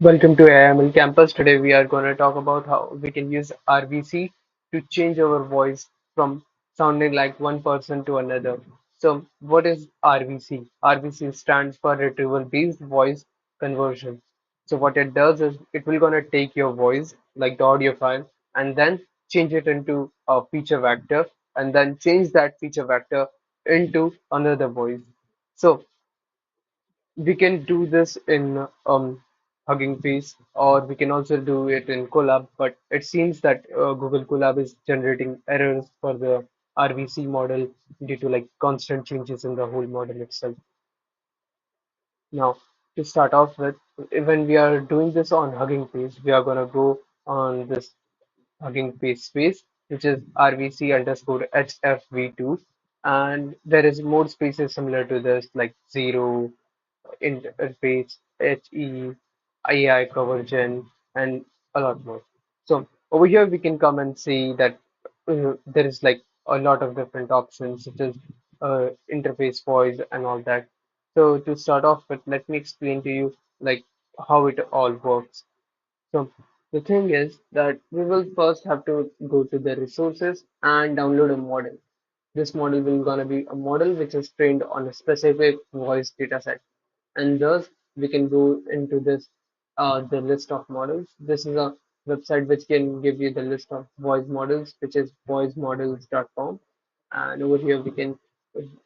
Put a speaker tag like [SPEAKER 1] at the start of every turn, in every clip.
[SPEAKER 1] Welcome to AIML campus. Today we are going to talk about how we can use RVC to change our voice from sounding like one person to another. So, what is RVC? RVC stands for retrieval based voice conversion. So, what it does is it will going to take your voice, like the audio file, and then change it into a feature vector, and then change that feature vector into another voice. So, we can do this in Hugging Face, or we can also do it in Colab, but it seems that Google Colab is generating errors for the RVC model due to like constant changes in the whole model itself. Now, to start off with, when we are doing this on Hugging Face, we are gonna go on this Hugging Face space, which is RVC underscore HFV2, and there is more spaces similar to this, like zero, interface, HE, AI cover gen, and a lot more. So over here we can come and see that there is like a lot of different options such as interface voice and all that. So to start off with, let me explain to you like how it all works. So the thing is that we will first have to go to the resources and download a model. This model will gonna be a model which is trained on a specific voice dataset, and thus we can go into this the list of models. This is a website which can give you the list of voice models, which is voicemodels.com, and over here we can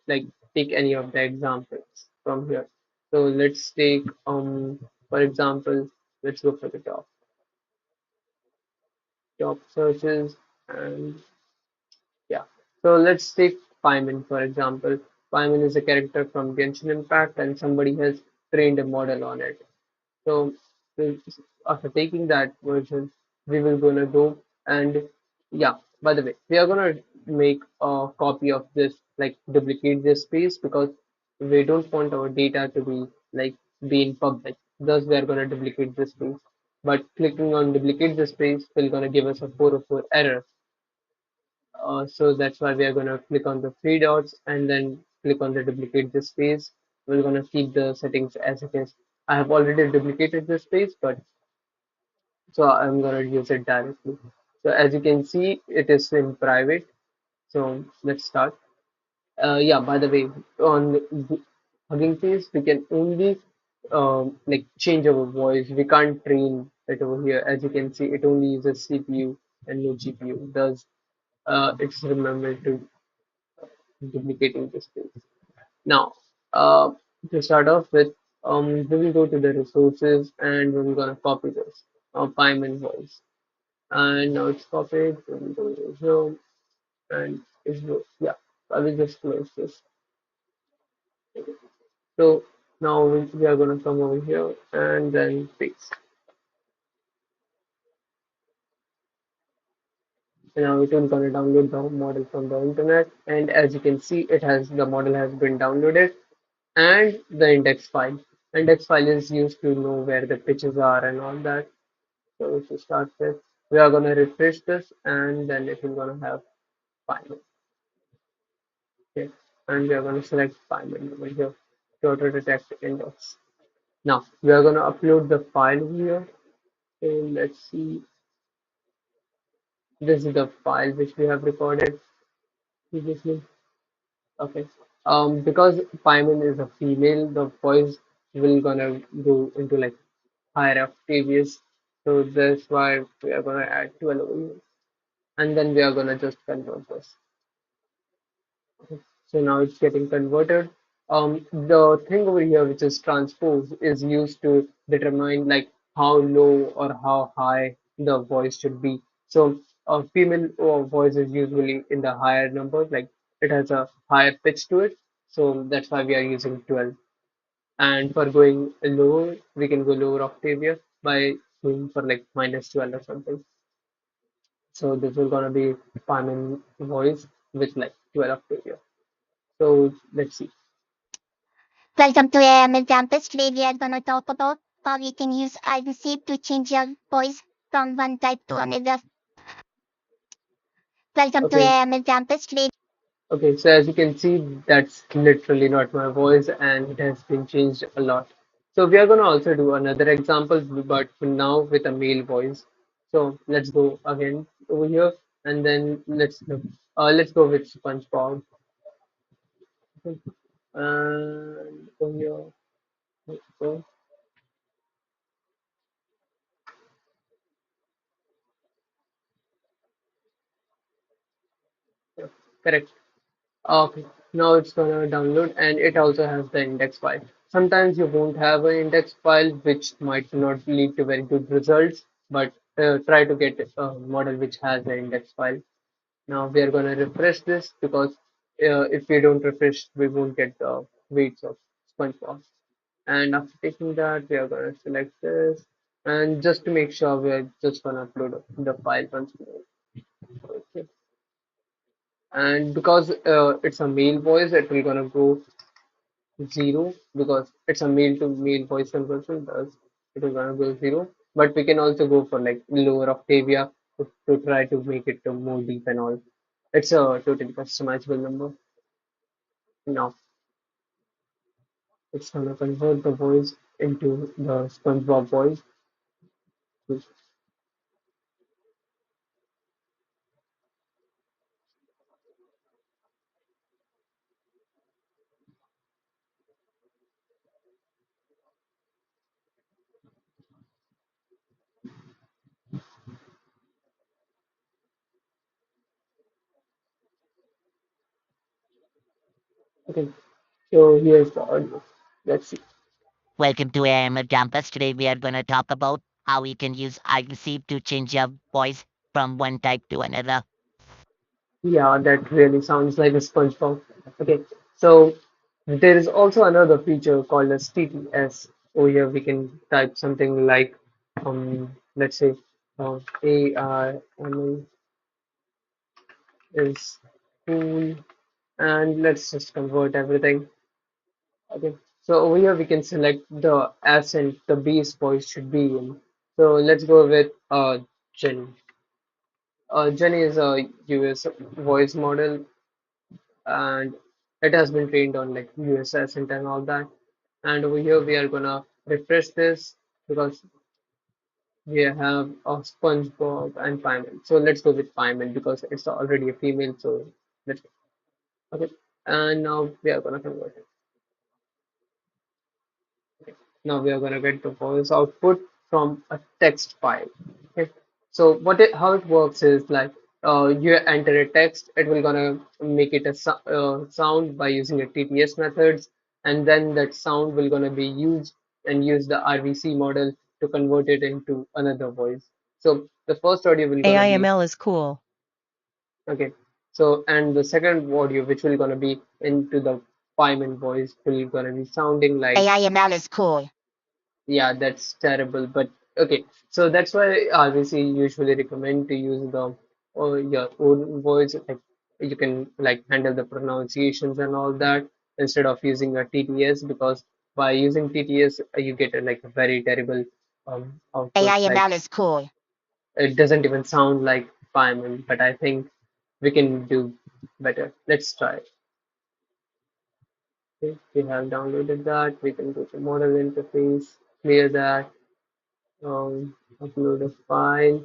[SPEAKER 1] like take any of the examples from here. So let's take for example, let's go for the top searches, and yeah. So let's take Pyman for example. Pyman is a character from Genshin Impact, and somebody has trained a model on it. So we- after taking that version, we will gonna go and yeah. By the way, we are gonna make a copy of this, like duplicate this space because we don't want our data to be like being public. Thus, we are gonna duplicate this space. But clicking on duplicate the space will gonna give us a 404 error. So that's why we are going to click on the three dots and then click on the duplicate this space. We're going to keep the settings as it is. I have already duplicated this space, but so I'm going to use it directly. So as you can see, it is in private. So let's start. Yeah, by the way, on Hugging Face, we can only like change our voice. We can't train it over here. As you can see, it only uses CPU and no GPU. Thus, it's remembered to duplicating this page. Now, uh, to start off with, we will go to the resources and we're gonna copy this Pyman voice. And now it's copied. We will go to Zoom and it's yeah. I will just close this. So now we are gonna come over here and then paste. And now it will gonna download the model from the internet. And as you can see, it has the model has been downloaded and the index file. Index file is used to know where the pitches are and all that. So to start with, we are gonna refresh this and then it will gonna have Python. Okay, and we are gonna select Python over here to auto detect index. Now we are gonna upload the file here. So let's see. This is the file which we have recorded previously. Okay. Because Python is a female, the voice will gonna go into like higher octaves. So that's why we are gonna add 12 over here. And then we are gonna just convert this. So now it's getting converted. The thing over here, which is transpose, is used to determine like how low or how high the voice should be. So a female voice is usually in the higher numbers, like it has a higher pitch to it. So that's why we are using 12. And for going lower, we can go lower octavia by going for like minus 12 or something. So this is gonna be Panin voice with like 12 octavia. So let's see.
[SPEAKER 2] Welcome to AML Campus. Today we are going to talk about how you can use RVC to change your voice from one type to another. Welcome to
[SPEAKER 1] Okay,
[SPEAKER 2] AML Campus. Today,
[SPEAKER 1] so as you can see, that's literally not my voice, and it has been changed a lot. So we are gonna also do another example, but for now with a male voice. So let's go again over here, and then let's go with SpongeBob. And over here, let's go. Correct. Okay, now it's gonna download and it also has the index file. Sometimes you won't have an index file, which might not lead to very good results, but try to get a model which has the index file. Now we are gonna refresh this because if we don't refresh, we won't get the weights of SpongeBob. And after taking that, we are gonna select this, and just to make sure, we are just gonna upload the file once more. Okay. And because it's a male voice, it will gonna go zero because it's a male to male voice conversion. Thus, it is gonna go zero. But we can also go for like lower Octavia to try to make it more deep and all. It's a totally customizable number. Now it's gonna convert the voice into the SpongeBob voice. Okay, so here's the audio. Let's see.
[SPEAKER 3] Welcome to AM Campus. Today we are going to talk about how we can use RVC to change your voice from one type to another.
[SPEAKER 1] Yeah, that really sounds like a SpongeBob. Okay, so there is also another feature called as TTS. Oh, here we can type something like, let's say, ARML is cool, and let's just convert everything. Okay, so over here we can select the accent the base voice should be in. So let's go with Jenny. Jenny is a US voice model and it has been trained on like US accent and all that. And over here we are gonna refresh this because we have a SpongeBob and Payman. So let's go with Payman because it's already a female. So let's okay. And now we are gonna convert it. Now we are gonna get the voice output from a text file. Okay. So how it works is like you enter a text, it will gonna make it a sound by using a TTS methods, and then that sound will gonna be used and use the RVC model to convert it into another voice. So the first audio will gonna be
[SPEAKER 4] AIML is cool.
[SPEAKER 1] okay. So and the second audio, which will gonna be into the Pyman voice, will gonna be sounding like
[SPEAKER 2] AIML is cool.
[SPEAKER 1] yeah, that's terrible. But okay, so that's why RVC usually recommend to use the or your own voice. Like you can like handle the pronunciations and all that instead of using a TTS because by using TTS you get like a very terrible output. Like
[SPEAKER 2] AIML is cool.
[SPEAKER 1] it doesn't even sound like Pyman. But I think we can do better. Let's try. Okay, we have downloaded that. We can go to model interface, clear that. Upload a file.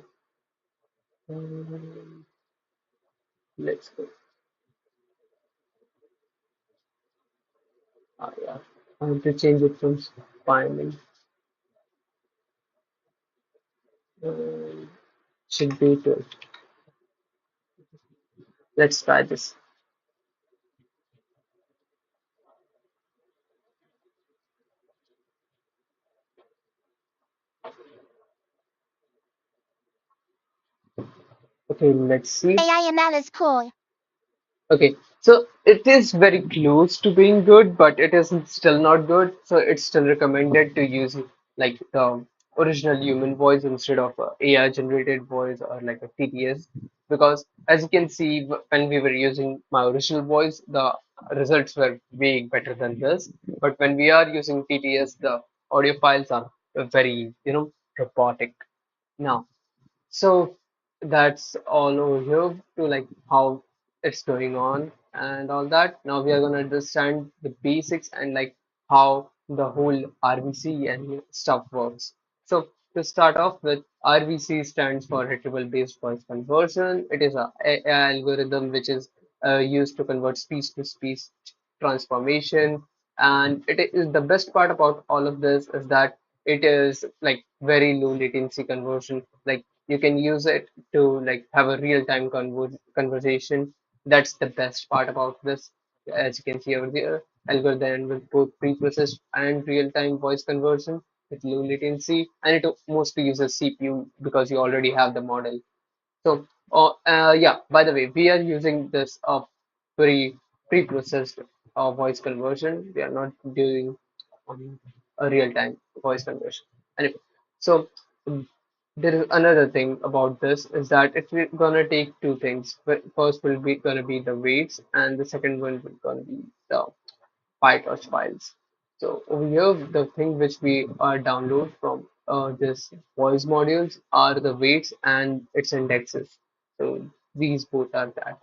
[SPEAKER 1] Um, let's go. Yeah. I have to change it from filing. Um, should be to. Let's try this. Okay, let's see.
[SPEAKER 2] AIML is cool.
[SPEAKER 1] Okay, so it is very close to being good, but it is still not good. So it's still recommended to use like the original human voice instead of a AI generated voice or like a TTS. Because as you can see, when we were using my original voice, the results were way better than this. But when we are using TTS, the audio files are very, robotic. Now, so that's all over here to like how it's going on and all that. Now we are gonna understand the basics and like how the whole RVC and stuff works. So to start off with, RVC stands for retrieval based voice conversion. It is a algorithm which is used to convert speech to speech transformation. And it is the best part about all of this is that it is like very low latency conversion. Like you can use it to like have a real time conversation. That's the best part about this. As you can see over there, algorithm with both pre-processed and real-time voice conversion with low latency, and it mostly uses CPU because you already have the model. So, yeah, by the way, we are using this pre pre-processed voice conversion. We are not doing a real-time voice conversion. Anyway, so mm, there is another thing about this is that it's gonna take two things. First will be gonna be the weights, and the second one will gonna be the PyTorch files. So over here, the thing which we download from this voice modules are the weights and its indexes. So these both are that.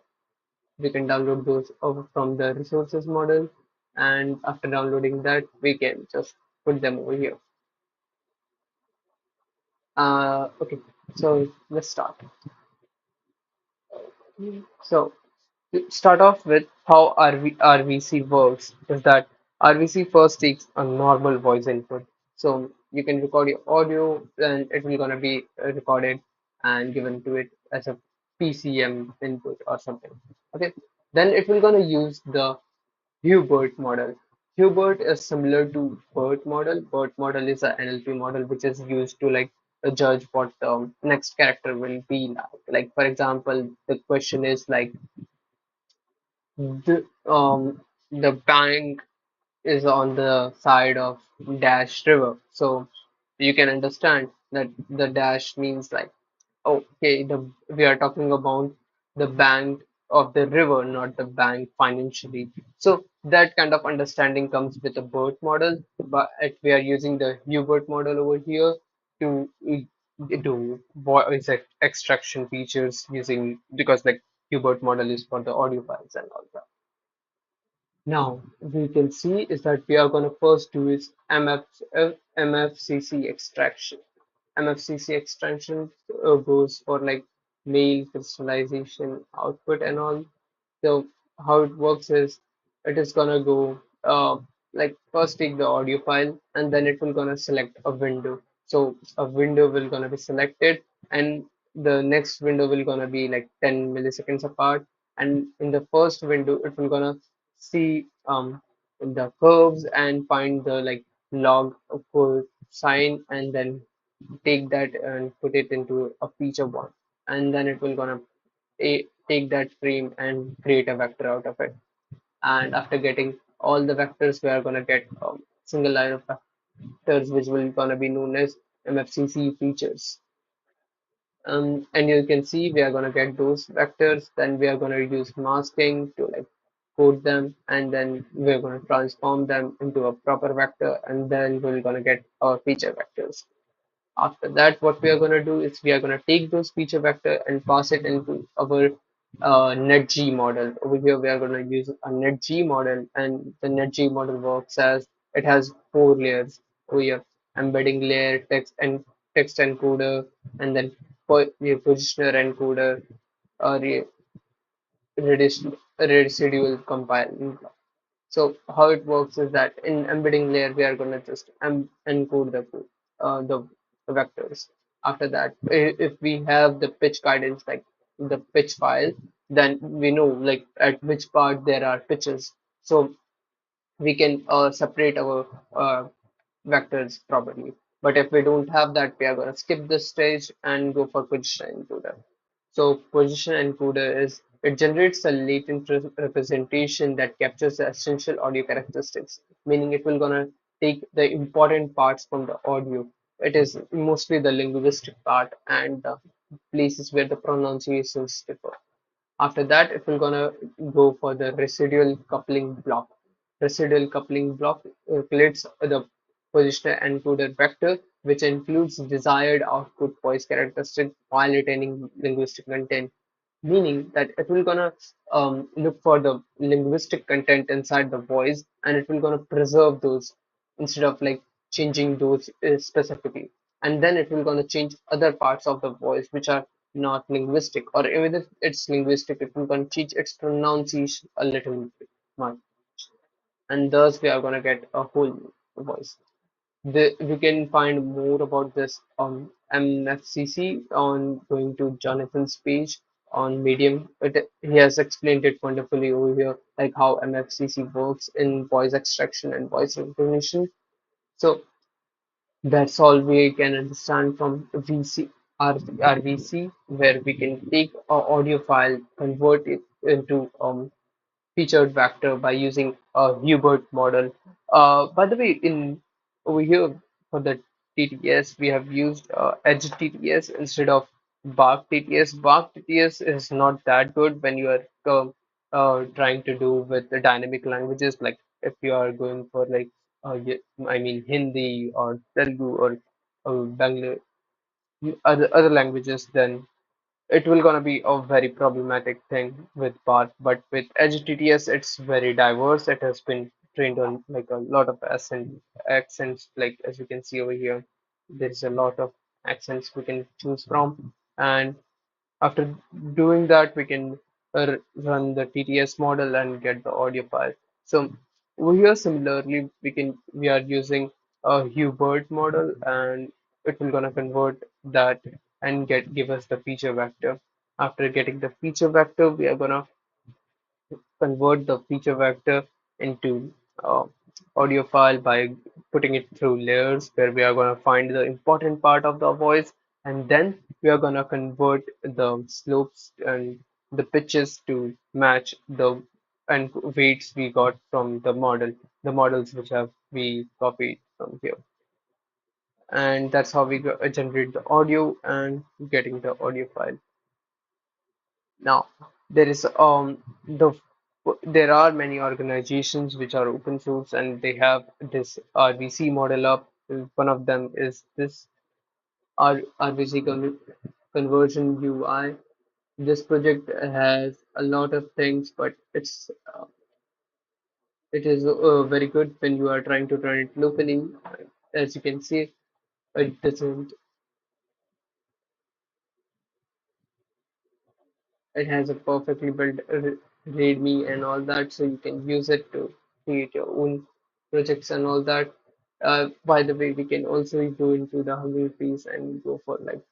[SPEAKER 1] We can download those over from the resources model, and after downloading that, we can just put them over here. Okay, so let's start. So to start off with how RVC works is that RVC first takes a normal voice input. So you can record your audio and it will gonna be recorded and given to it as a PCM input or something. Okay. Then it will gonna use the Hubert model. Hubert is similar to BERT model. BERT model is a NLP model which is used to like judge what the next character will be like. Like for example, the question is like the bank is on the side of dash river. So you can understand that the dash means like, okay, we are talking about the bank of the river, not the bank financially. So that kind of understanding comes with the BERT model, but we are using the Hubert model over here to do voice extraction features using because like Hubert model is for the audio files and all that. Now we can see is that we are going to first do is MFCC extraction. MFCC extraction goes for like mail crystallization output and all. So how it works is it is gonna go like first take the audio file and then it will gonna select a window. So a window will gonna be selected and the next window will gonna be like 10 milliseconds apart. And in the first window, it will gonna see the curves and find the like log for sign and then take that and put it into a feature one and then it will gonna take that frame and create a vector out of it. And after getting all the vectors, we are gonna get single line of vectors, which will gonna be known as MFCC features. And you can see we are gonna get those vectors. Then we are gonna use masking to like code them, and then we're gonna transform them into a proper vector, and then we're gonna get our feature vectors. After that, what we are going to do is we are going to take those feature vector and pass it into our NetG model. Over here, we are going to use a NetG model, and the NetG model works as it has four layers. Over here, embedding layer, text encoder, and then your positioner encoder, or residual compiler. So how it works is that in embedding layer we are going to just encode the vectors. After that, if we have the pitch guidance like the pitch file, then we know like at which part there are pitches. So we can separate our vectors properly. But if we don't have that, we are going to skip this stage and go for position encoder. So position encoder is it generates a latent representation that captures the essential audio characteristics, meaning it will gonna take the important parts from the audio. It is mostly the linguistic part and the places where the pronunciations differ. After that, it will gonna go for the residual coupling block. Residual coupling block calculates the positioner encoder vector, which includes desired output voice characteristic while retaining linguistic content. Meaning that it will gonna look for the linguistic content inside the voice, and it will gonna preserve those instead of like changing those specifically. And then it will gonna change other parts of the voice which are not linguistic, or even if it's linguistic, it will gonna change its pronunciation a little bit much, and thus we are gonna get a whole new voice. We can find more about this on MFCC on going to Jonathan's page on Medium. He has explained it wonderfully over here, like how MFCC works in voice extraction and voice recognition. So that's all we can understand from RVC, where we can take a audio file, convert it into featured vector by using a Hubert model. By the way, in over here for the TTS, we have used Edge TTS instead of Bark TTS. Bark TTS is not that good when you are trying to do with the dynamic languages, like if you are going for like I mean Hindi or Telugu or Bangalore, other languages, then it will gonna be a very problematic thing with Path, but with HTTS, it's very diverse. It has been trained on like a lot of accents, like as you can see over here. There's a lot of accents we can choose from, and after doing that, we can run the TTS model and get the audio file. So over here, similarly, we are using a Hubert model, and it will gonna convert that and give us the feature vector. After getting the feature vector, we are gonna convert the feature vector into uh, audio file by putting it through layers, where we are going to find the important part of the voice, and then we are going to convert the slopes and the pitches to match the and weights we got from the models which have we copied from here. And that's how we generate the audio and getting the audio file. Now, there is there are many organizations which are open source, and they have this RVC model up. One of them is this RVC conversion UI. This project has a lot of things, but it is very good when you are trying to run it locally. As you can see, it doesn't it has a perfectly built README and all that, so you can use it to create your own projects and all that. By the way, we can also go into the Hungry piece and go for like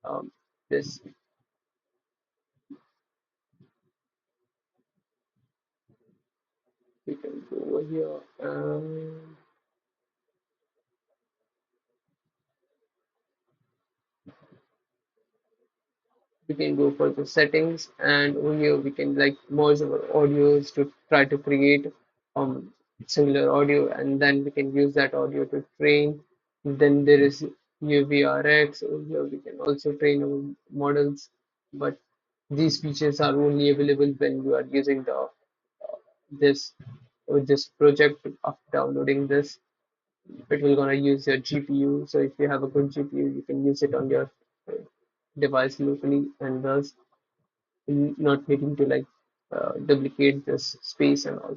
[SPEAKER 1] um, this. We can go over here and we can go for the settings, and over here we can like merge our audios to try to create similar audio, and then we can use that audio to train. Then there is UVRX. Over here we can also train our models, but these features are only available when you are using the this this project. After downloading this, it will gonna use your GPU. So if you have a good GPU, you can use it on your uh, device locally, and thus not needing to like duplicate this space and all.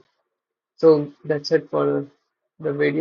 [SPEAKER 1] So that's it for the video.